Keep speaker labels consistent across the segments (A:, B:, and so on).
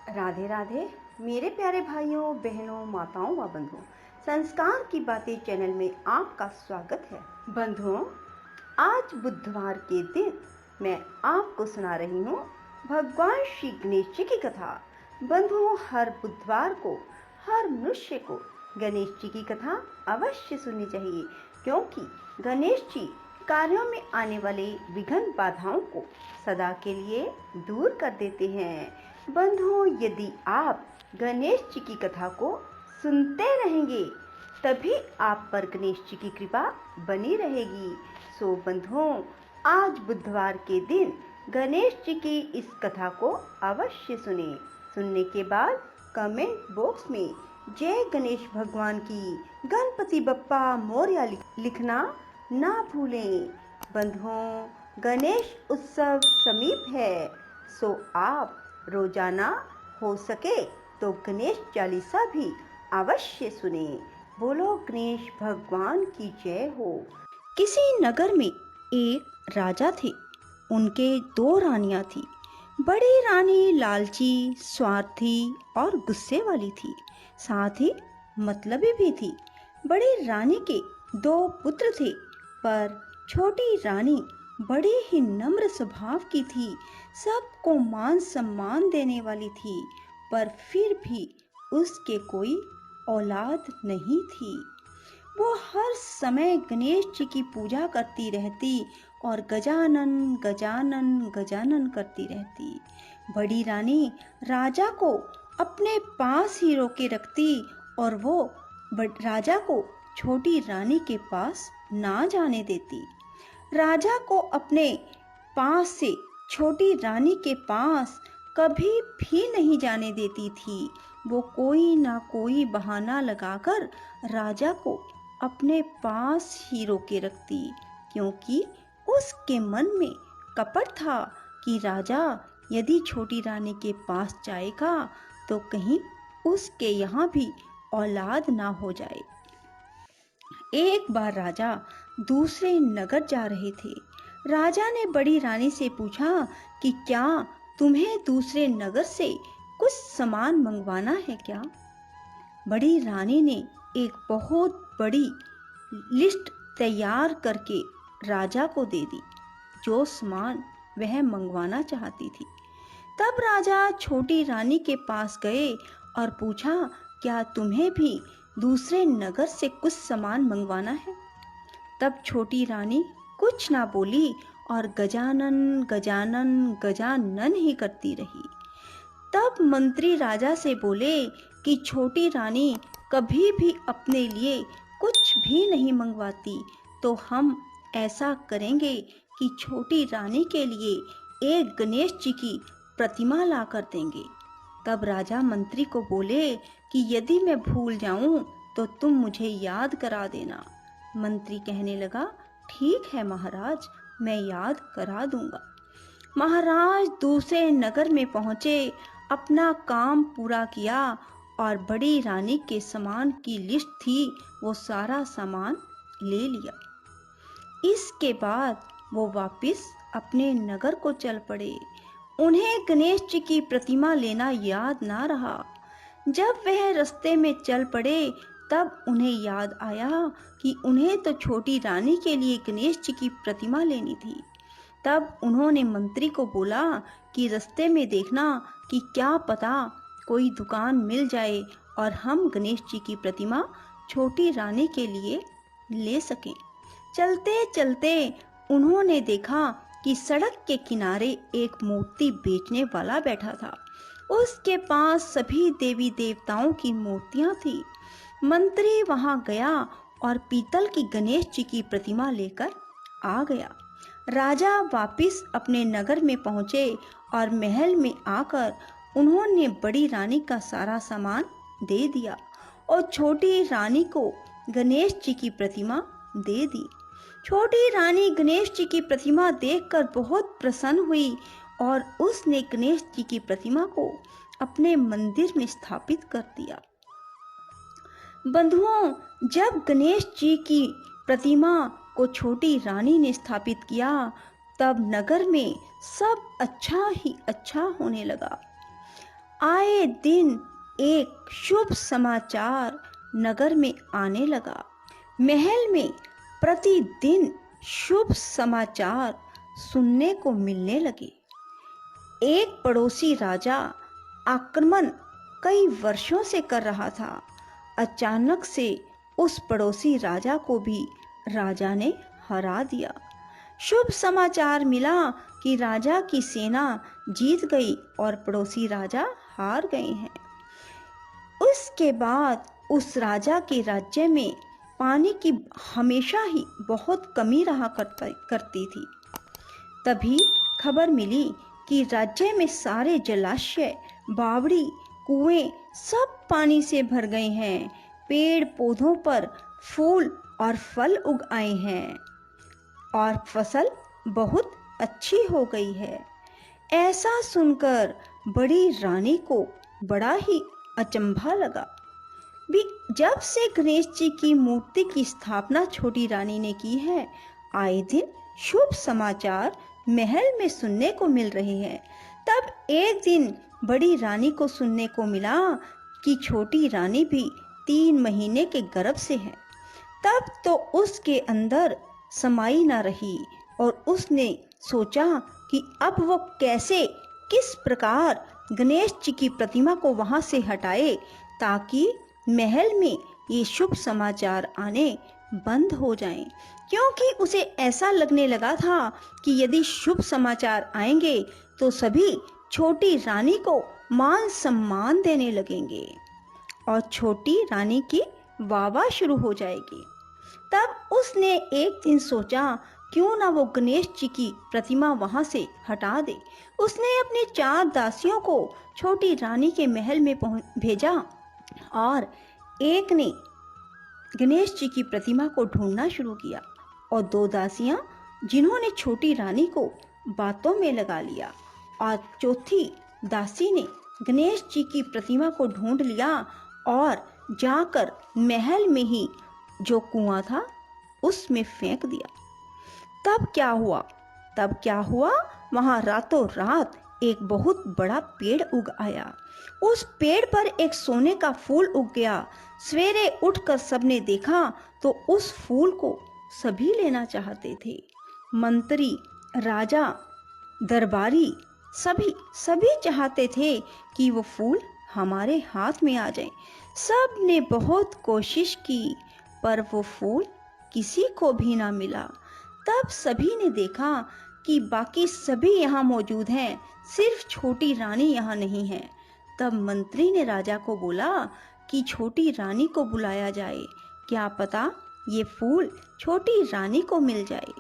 A: राधे राधे मेरे प्यारे भाइयों बहनों माताओं व बंधुओं, संस्कार की बातें चैनल में आपका स्वागत है। बंधुओं, आज बुधवार के दिन मैं आपको सुना रही हूँ भगवान श्री गणेश जी की कथा। बंधुओं, हर बुधवार को हर मनुष्य को गणेश जी की कथा अवश्य सुननी चाहिए, क्योंकि गणेश जी कार्यों में आने वाले विघ्न बाधाओं को सदा के लिए दूर कर देते हैं। बंधुओं, यदि आप गणेश जी की कथा को सुनते रहेंगे तभी आप पर गणेश जी की कृपा बनी रहेगी। सो बंधुओं, आज बुधवार के दिन गणेश जी की इस कथा को अवश्य सुने। सुनने के बाद कमेंट बॉक्स में जय गणेश भगवान की, गणपति बप्पा मोरया लिखना ना भूलें। बंधुओं, गणेश उत्सव समीप है, सो आप रोजाना हो सके तो गणेश चालीसा भी अवश्य सुने। बोलो गणेश भगवान की जय हो। किसी नगर में एक राजा थे। उनके दो रानियां थी। बड़ी रानी लालची, स्वार्थी और गुस्से वाली थी, साथ ही मतलबी भी थी। बड़ी रानी के दो पुत्र थे, पर छोटी रानी बड़ी ही नम्र स्वभाव की थी, सबको मान सम्मान देने वाली थी, पर फिर भी उसके कोई औलाद नहीं थी। वो हर समय गणेश जी की पूजा करती रहती और गजानन गजानन गजानन करती रहती। बड़ी रानी राजा को अपने पास ही रोके रखती और वो राजा को छोटी रानी के पास ना जाने देती। राजा को अपने पास से छोटी रानी के पास कभी भी नहीं जाने देती थी। वो कोई ना कोई बहाना लगाकर राजा को अपने पास ही रोके रखती, क्योंकि उसके मन में कपट था कि राजा यदि छोटी रानी के पास जाएगा तो कहीं उसके यहाँ भी औलाद ना हो जाए। एक बार राजा दूसरे नगर जा रहे थे। राजा ने बड़ी रानी से पूछा कि क्या तुम्हें दूसरे नगर से कुछ सामान मंगवाना है क्या? बड़ी रानी ने एक बहुत बड़ी लिस्ट तैयार करके राजा को दे दी, जो सामान वह मंगवाना चाहती थी। तब राजा छोटी रानी के पास गए और पूछा, क्या तुम्हें भी दूसरे नगर से कुछ सामान मंगवाना है? तब छोटी रानी कुछ ना बोली और गजानन गजानन गजानन ही करती रही। तब मंत्री राजा से बोले कि छोटी रानी कभी भी अपने लिए कुछ भी नहीं मंगवाती, तो हम ऐसा करेंगे कि छोटी रानी के लिए एक गणेश जी की प्रतिमा ला कर देंगे। तब राजा मंत्री को बोले कि यदि मैं भूल जाऊं तो तुम मुझे याद करा देना। मंत्री कहने लगा, ठीक है महाराज, मैं याद करा दूंगा। महाराज दूसरे नगर में पहुंचे, अपना काम पूरा किया और बड़ी रानी के सामान की लिस्ट थी, वो सारा सामान ले लिया। इसके बाद वो वापस अपने नगर को चल पड़े। उन्हें गणेश जी की प्रतिमा लेना याद ना रहा। जब वह रास्ते में चल पड़े तब उन्हें याद आया कि उन्हें तो छोटी रानी के लिए गणेश जी की प्रतिमा लेनी थी। तब उन्होंने मंत्री को बोला कि रास्ते में देखना कि क्या पता कोई दुकान मिल जाए और हम गणेश जी की प्रतिमा छोटी रानी के लिए ले सकें। चलते चलते उन्होंने देखा कि सड़क के किनारे एक मूर्ति बेचने वाला बैठा था। उसके पास सभी देवी देवताओं की मूर्तियां थी। मंत्री वहां गया और पीतल की गणेश जी की प्रतिमा लेकर आ गया। राजा वापस अपने नगर में पहुंचे और महल में आकर उन्होंने बड़ी रानी का सारा सामान दे दिया और छोटी रानी को गणेश जी की प्रतिमा दे दी। छोटी रानी गणेश जी की प्रतिमा देखकर बहुत प्रसन्न हुई और उसने गणेश जी की प्रतिमा को अपने मंदिर में स्थापित कर दिया। बंधुओं, जब गणेश जी की प्रतिमा को छोटी रानी ने स्थापित किया तब नगर में सब अच्छा ही अच्छा होने लगा। आए दिन एक शुभ समाचार नगर में आने लगा। महल में प्रतिदिन शुभ समाचार सुनने को मिलने लगे। एक पड़ोसी राजा आक्रमण कई वर्षों से कर रहा था। अचानक से उस पड़ोसी राजा को भी राजा ने हरा दिया। शुभ समाचार मिला कि राजा की सेना जीत गई और पड़ोसी राजा हार गए हैं। उसके बाद उस राजा के राज्य में पानी की हमेशा ही बहुत कमी रहा करती थी। तभी खबर मिली कि राज्य में सारे जलाशय, बावड़ी, कुएं सब पानी से भर गए हैं। पेड़ पौधों पर फूल और फल उग आए हैं और फसल बहुत अच्छी हो गई है। ऐसा सुनकर बड़ी रानी को बड़ा ही अचंभा लगा। भी जब से गणेश जी की मूर्ति की स्थापना छोटी रानी ने की है, आए दिन शुभ समाचार महल में सुनने को मिल रहे हैं। तब एक दिन बड़ी रानी को सुनने को मिला कि छोटी रानी भी 3 महीने के गर्भ से है। तब तो उसके अंदर समाई ना रही और उसने सोचा कि अब वो कैसे, किस प्रकार गणेश जी की प्रतिमा को वहां से हटाए ताकि महल में ये शुभ समाचार आने बंद हो जाएं। क्योंकि उसे ऐसा लगने लगा था कि यदि शुभ समाचार आएंगे तो सभी छोटी रानी को मान सम्मान देने लगेंगे और छोटी रानी की वाह शुरू हो जाएगी। तब उसने एक दिन सोचा क्यों ना वो गणेश जी की प्रतिमा वहां से हटा दे। उसने अपनी 4 दासियों को छोटी रानी के महल में भेजा और एक ने गणेश जी की प्रतिमा को ढूंढना शुरू किया और 2 दासियां जिन्होंने छोटी रानी को बातों में लगा लिया और चौथी दासी ने गणेश जी की प्रतिमा को ढूंढ लिया और जाकर महल में ही जो कुआं था उसमें फेंक दिया। तब क्या हुआ, वहां रातों रात एक बहुत बड़ा पेड़ उग आया। उस पेड़ पर एक सोने का फूल उग गया। सवेरे उठकर सबने देखा तो उस फूल को सभी लेना चाहते थे। मंत्री, राजा, दरबारी सभी चाहते थे कि वो फूल हमारे हाथ में आ जाए। सब ने बहुत कोशिश की पर वो फूल किसी को भी ना मिला। तब सभी ने देखा कि बाकी सभी यहाँ मौजूद हैं, सिर्फ छोटी रानी यहाँ नहीं है। तब मंत्री ने राजा को बोला कि छोटी रानी को बुलाया जाए, क्या पता ये फूल छोटी रानी को मिल जाए।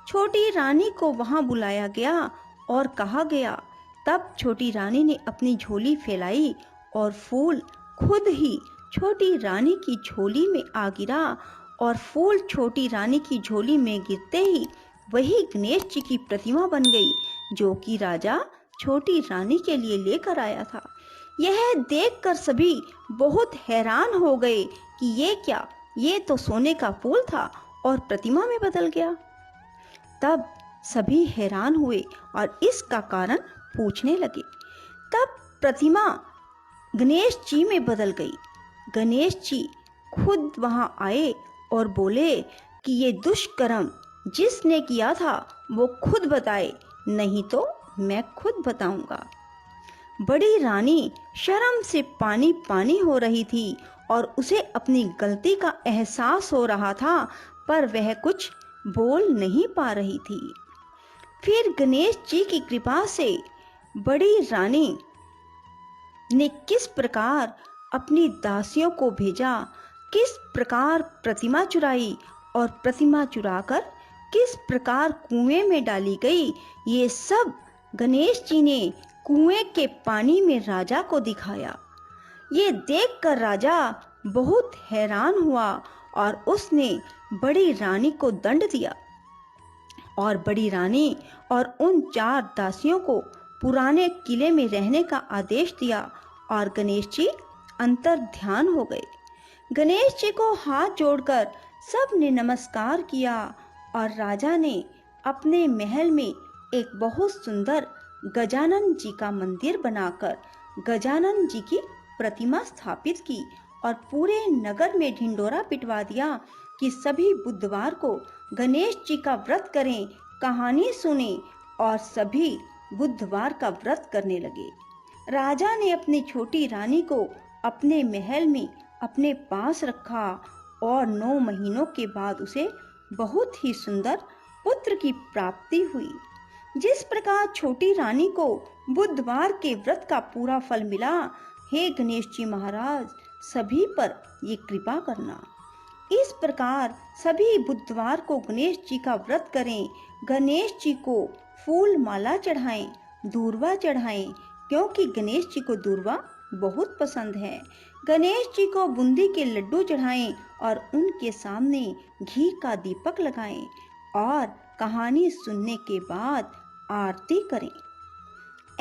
A: छोटी रानी को वहां बुलाया गया और कहा गया। तब छोटी रानी ने अपनी झोली फैलाई और फूल खुद ही छोटी रानी की झोली में आ गिरा और फूल छोटी रानी की झोली में गिरते ही वही गणेश जी की प्रतिमा बन गई जो कि राजा छोटी रानी के लिए लेकर आया था। यह देखकर सभी बहुत हैरान हो गए कि ये क्या, ये तो सोने का फूल था और प्रतिमा में बदल गया। तब सभी हैरान हुए और इसका कारण पूछने लगे। तब प्रतिमा गणेश जी में बदल गई। गणेश जी खुद वहां आए और बोले कि ये दुष्कर्म जिसने किया था वो खुद बताए, नहीं तो मैं खुद बताऊंगा। बड़ी रानी शर्म से पानी पानी हो रही थी और उसे अपनी गलती का एहसास हो रहा था पर वह कुछ बोल नहीं पा रही थी। फिर गणेश जी की कृपा से बड़ी रानी ने किस प्रकार अपनी दासियों को भेजा, किस प्रकार प्रतिमा चुराई और प्रतिमा चुराकर किस प्रकार कुएं में डाली गई, ये सब गणेश जी ने कुएं के पानी में राजा को दिखाया। ये देखकर राजा बहुत हैरान हुआ और उसने बड़ी रानी को दंड दिया और बड़ी रानी और उन 4 दासियों को पुराने किले में रहने का आदेश दिया और गणेश जी अंतर ध्यान हो गए। गणेश जी को हाथ जोड़कर सब ने नमस्कार किया और राजा ने अपने महल में एक बहुत सुंदर गजानन जी का मंदिर बनाकर गजानन जी की प्रतिमा स्थापित की और पूरे नगर में ढिंडोरा पिटवा दिया कि सभी बुधवार को गणेश जी का व्रत करें, कहानी सुने, और सभी बुधवार का व्रत करने लगे। राजा ने अपनी छोटी रानी को अपने महल में अपने पास रखा और 9 महीनों के बाद उसे बहुत ही सुंदर पुत्र की प्राप्ति हुई। जिस प्रकार छोटी रानी को बुधवार के व्रत का पूरा फल मिला, हे गणेश जी महाराज सभी पर ये कृपा करना। इस प्रकार सभी बुधवार को गणेश जी का व्रत करें, गणेश जी को फूल माला चढ़ाएं, दूर्वा चढ़ाएं, क्योंकि गणेश जी को दूर्वा बहुत पसंद है। गणेश जी को बूंदी के लड्डू चढ़ाएं और उनके सामने घी का दीपक लगाएं और कहानी सुनने के बाद आरती करें।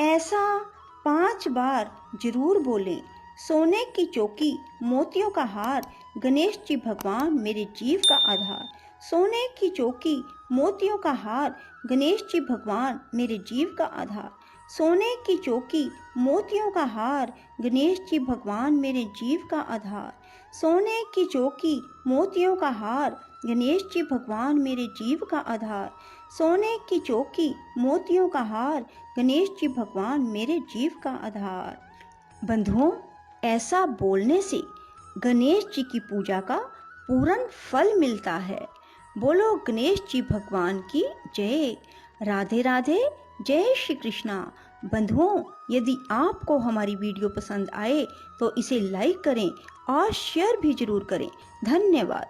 A: ऐसा 5 बार जरूर बोलें। सोने की चौकी, मोतियों का हार, गणेश जी भगवान मेरे जीव का आधार। सोने की चौकी, मोतियों का हार, गणेश जी भगवान मेरे जीव का आधार। सोने की चौकी, मोतियों का हार, गणेश जी भगवान मेरे जीव का आधार। सोने की चौकी, मोतियों का हार, गणेश जी भगवान मेरे जीव का आधार। सोने की चौकी, मोतियों का हार, गणेश जी भगवान मेरे जीव का आधार। बंधुओं, ऐसा बोलने से गणेश जी की पूजा का पूर्ण फल मिलता है। बोलो गणेश जी भगवान की जय। राधे राधे, जय श्री कृष्णा। बंधुओं, यदि आपको हमारी वीडियो पसंद आए तो इसे लाइक करें और शेयर भी जरूर करें। धन्यवाद।